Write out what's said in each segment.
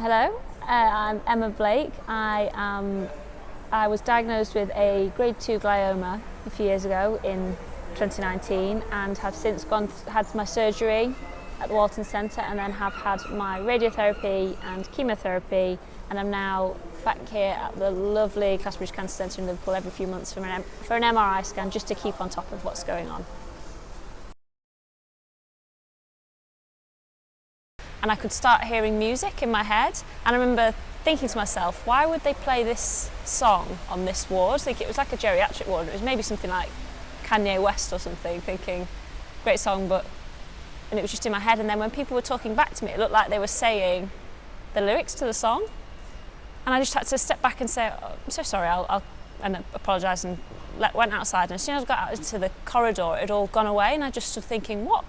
Hello, I'm Emma Blake. I was diagnosed with a grade 2 glioma a few years ago in 2019 and have since had my surgery at the Walton Centre and then have had my radiotherapy and chemotherapy, and I'm now back here at the lovely Clatterbridge Cancer Centre in Liverpool every few months for an MRI scan, just to keep on top of what's going on. And I could start hearing music in my head, and I remember thinking to myself, why would they play this song on this ward? I think it was like a geriatric ward. It was maybe something like Kanye West or something, thinking, great song, and it was just in my head. And then when people were talking back to me, it looked like they were saying the lyrics to the song. And I just had to step back and say, oh, I'm so sorry, and apologise, and went outside. And as soon as I got out into the corridor, it had all gone away, and I just stood thinking, what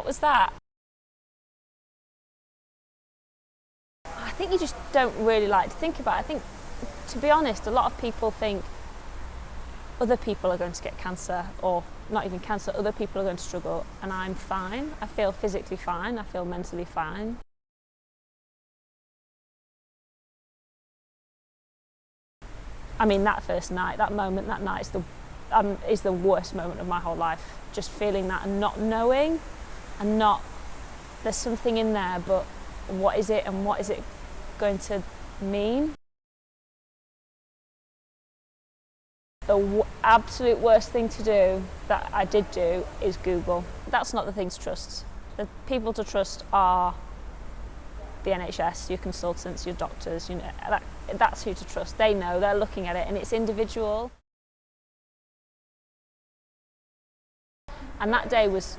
was that? I think you just don't really like to think about it. I think, to be honest, a lot of people think other people are going to get cancer, or not even cancer, other people are going to struggle, and I'm fine. I feel physically fine, I feel mentally fine. I mean, that first night, that moment, that night is the worst moment of my whole life. Just feeling that and not knowing, and there's something in there, but what is it, and what is it going to mean? The absolute worst thing to do that I did do is Google. That's not the thing to trust. The people to trust are the NHS, your consultants, your doctors. You know, that's who to trust. They know, they're looking at it, and it's individual. And that day was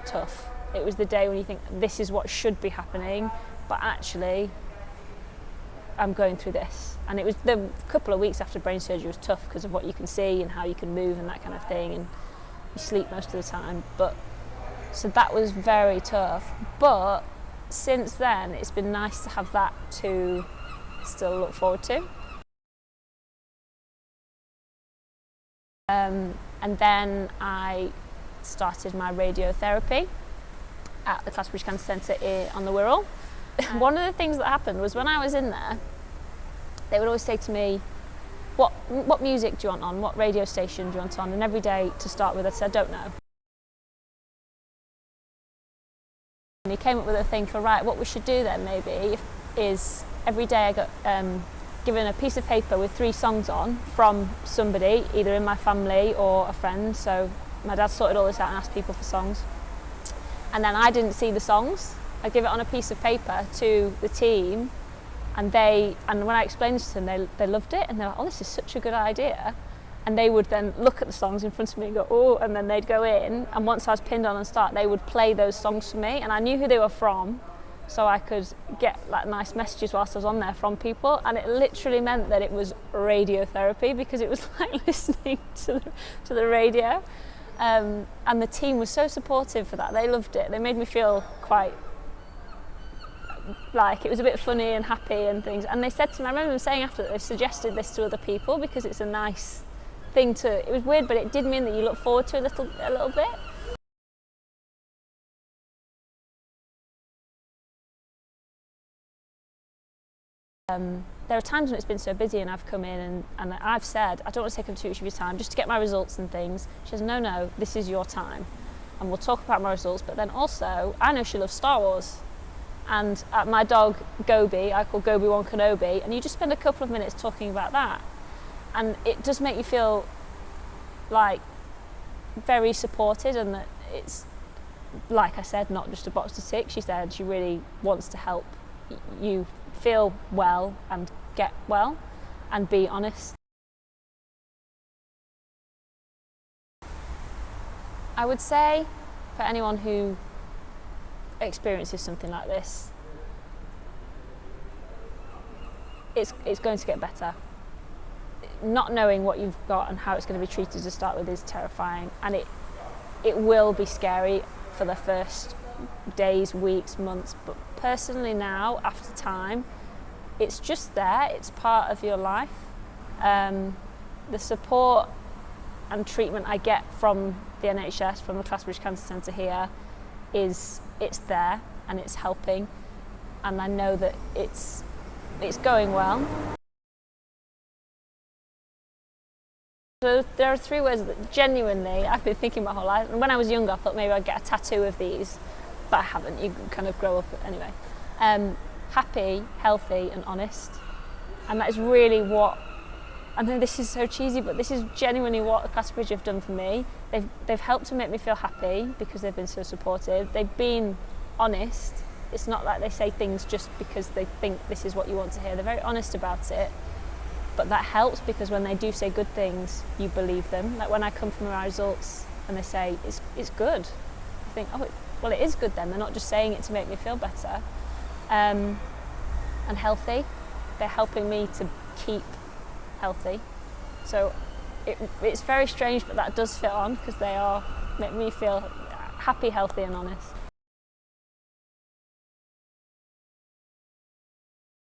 tough. It was the day when you think, this is what should be happening, but actually I'm going through this. And it was the couple of weeks after brain surgery was tough because of what you can see and how you can move and that kind of thing, and you sleep most of the time. So that was very tough. But since then, it's been nice to have that to still look forward to. And then I started my radiotherapy at the Clatterbridge Cancer Centre on the Wirral. One of the things that happened was when I was in there, they would always say to me, what music do you want on? What radio station do you want on? And every day to start with, I said, I don't know. And he came up with a thing for, right, what we should do then maybe is every day I got given a piece of paper with 3 songs on from somebody, either in my family or a friend. So my dad sorted all this out and asked people for songs. And then I didn't see the songs. I give it on a piece of paper to the team, and when I explained this to them, they loved it, and they're like, oh, this is such a good idea. And they would then look at the songs in front of me and go, oh, and then they'd go in, and once I was pinned on and start, they would play those songs for me, and I knew who they were from, so I could get like nice messages whilst I was on there from people, and it literally meant that it was radiotherapy, because it was like listening to the radio. And the team was so supportive for that. They loved it. They made me feel quite like it was a bit funny and happy and things. And they said to me, I remember them saying after that, they suggested this to other people because it's a nice thing to, it was weird, but it did mean that you look forward to a little bit. There are times when it's been so busy and I've come in and I've said, I don't want to take up too much of your time, just to get my results and things. She says, no, this is your time. And we'll talk about my results, but then also, I know she loves Star Wars. And my dog, Gobi, I call Gobi Wan Kenobi, and you just spend a couple of minutes talking about that. And it does make you feel like very supported, and that it's, like I said, not just a box to tick. She said she really wants to help you feel well and get well and be honest. I would say for anyone who experiences something like this, it's going to get better. Not knowing what you've got and how it's going to be treated to start with is terrifying, and it will be scary for the first days, weeks, months, but personally now, after time, it's just there, it's part of your life. The support and treatment I get from the NHS, from the Clatterbridge Cancer Centre here, it's there and it's helping. and I know that it's going well. So there are 3 words that genuinely I've been thinking my whole life. And when I was younger, I thought maybe I'd get a tattoo of these, but I haven't. You kind of grow up anyway. Happy, healthy, and honest. And that is really what, I know this is so cheesy, but this is genuinely what Clatterbridge have done for me. They've helped to make me feel happy because they've been so supportive. They've been honest. It's not like they say things just because they think this is what you want to hear. They're very honest about it. But that helps because when they do say good things, you believe them. Like when I come from my results and they say, it's good, I think, oh, well, it is good then. They're not just saying it to make me feel better. And healthy. They're helping me to keep healthy. So it's very strange, but that does fit on because they make me feel happy, healthy and honest.